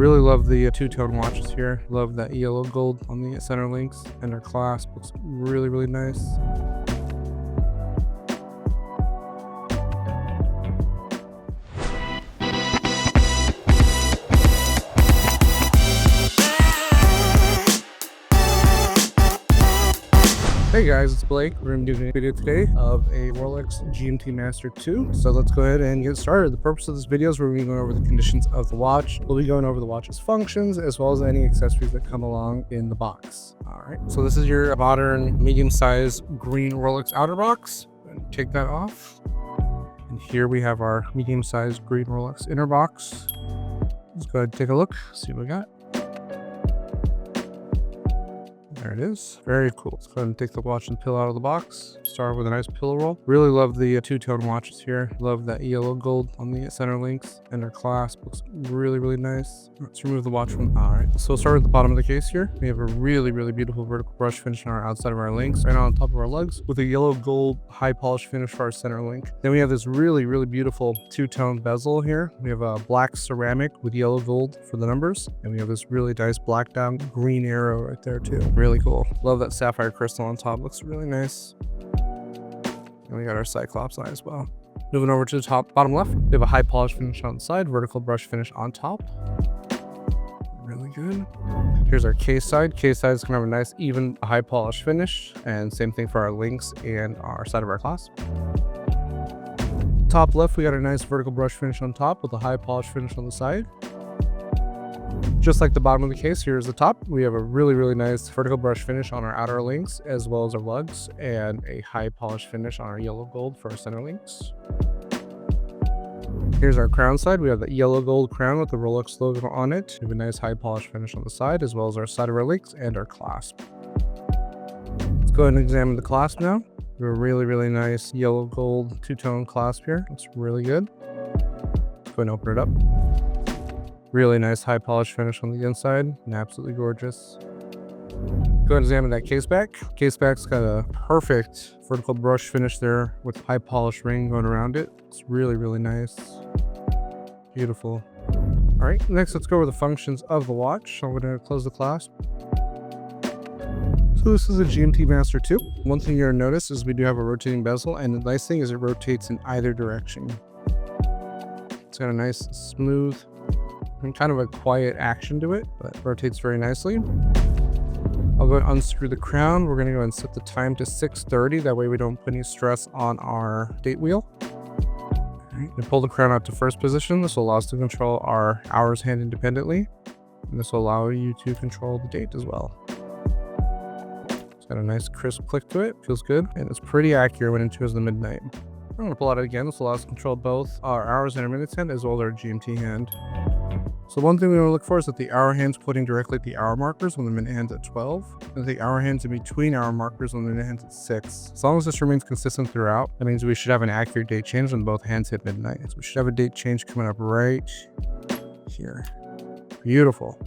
Really love the two-tone watches here. Love that yellow gold on the center links, and our clasp looks really, really nice. Hey guys, it's Blake. We're going to do a video today of a Rolex GMT-Master II. So let's go ahead and get started. The purpose of this video is we're going to be going over the conditions of the watch. We'll be going over the watch's functions as well as any accessories that come along in the box. All right, so this is your modern medium-sized green Rolex outer box. Take that off. And here we have our medium-sized green Rolex inner box. Let's go ahead and take a look, see what we got. There it is. Very cool. Let's go ahead and take the watch and pill out of the box. Start with a nice pillow roll. Really love the two-tone watches here. Love that yellow gold on the center links, and our clasp looks really, really nice. Let's remove the watch from. All right. So we'll start at the bottom of the case here. We have a really, really beautiful vertical brush finish on our outside of our links, right on top of our lugs, with a yellow gold high polish finish for our center link. Then we have this really, really beautiful two-tone bezel here. We have a black ceramic with yellow gold for the numbers, and we have this really nice black down green arrow right there too. Really cool. Love that sapphire crystal on top. Looks really nice. And we got our cyclops eye as well. Moving over to the bottom left, we have a high polish finish on the side, vertical brush finish on top. Really good. Here's our case side. Case side is gonna have a nice even high polish finish, and same thing for our links and our side of our clasp. Top left, we got a nice vertical brush finish on top with a high polish finish on the side. Just like the bottom of the case, here's the top. We have a really, really nice vertical brush finish on our outer links as well as our lugs, and a high polish finish on our yellow gold for our center links. Here's our crown side. We have the yellow gold crown with the Rolex logo on it. We have a nice high polish finish on the side as well as our side of our links and our clasp. Let's go ahead and examine the clasp now. We have a really, really nice yellow gold two-tone clasp here. Looks really good. Let's go ahead and open it up. Really nice high polish finish on the inside and absolutely gorgeous. Go ahead and examine that case back. Case back's got a perfect vertical brush finish there with high polish ring going around it. It's really, really nice. Beautiful. All right, next let's go over the functions of the watch. I'm going to close the clasp. So this is a GMT-Master II. One thing you're going to notice is we do have a rotating bezel, and the nice thing is it rotates in either direction. It's got a nice smooth and kind of a quiet action to it, but rotates very nicely. I'll go and unscrew the crown. We're gonna go and set the time to 6:30. That way we don't put any stress on our date wheel. All right, and pull the crown out to first position. This will allow us to control our hours hand independently, and this will allow you to control the date as well. It's got a nice crisp click to it. Feels good, and it's pretty accurate when it shows the midnight. I'm gonna pull it out again. This will allow us to control both our hours and our minutes hand as well as our GMT hand. So one thing we want to look for is that the hour hand's pointing directly at the hour markers when the minute hand's at 12, and the hour hand's in between hour markers when the minute hand's at 6. As long as this remains consistent throughout, that means we should have an accurate date change when both hands hit midnight. So we should have a date change coming up right here. Beautiful.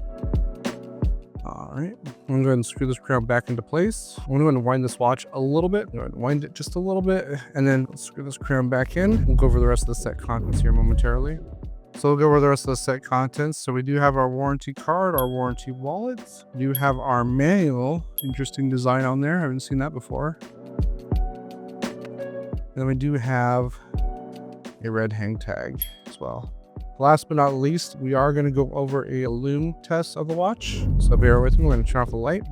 All right, I'm gonna go ahead and screw this crown back into place. I'm gonna go ahead and wind this watch a little bit. I'm gonna wind it just a little bit, and then screw this crown back in. We'll go over the rest of the set contents here momentarily. So we'll go over the rest of the set contents. So we do have our warranty card, our warranty wallet. We do have our manual. Interesting design on there. I haven't seen that before. Then we do have a red hang tag as well. Last but not least, we are going to go over a lume test of the watch. So bear with me. We're going to turn off the light.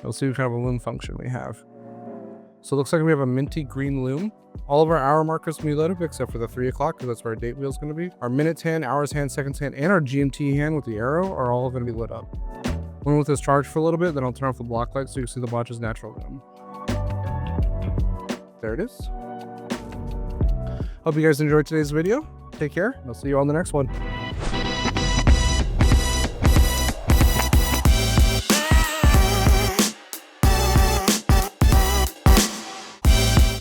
We'll see what kind of a lume function we have. So it looks like we have a minty green lume. All of our hour markers can be lit up except for the 3 o'clock, because that's where our date wheel is going to be. Our minutes hand, hours hand, seconds hand, and our GMT hand with the arrow are all going to be lit up. We'll let this charge for a little bit, then I'll turn off the block light so you can see the watch's natural lume. There it is. Hope you guys enjoyed today's video. Take care. I'll see you on the next one.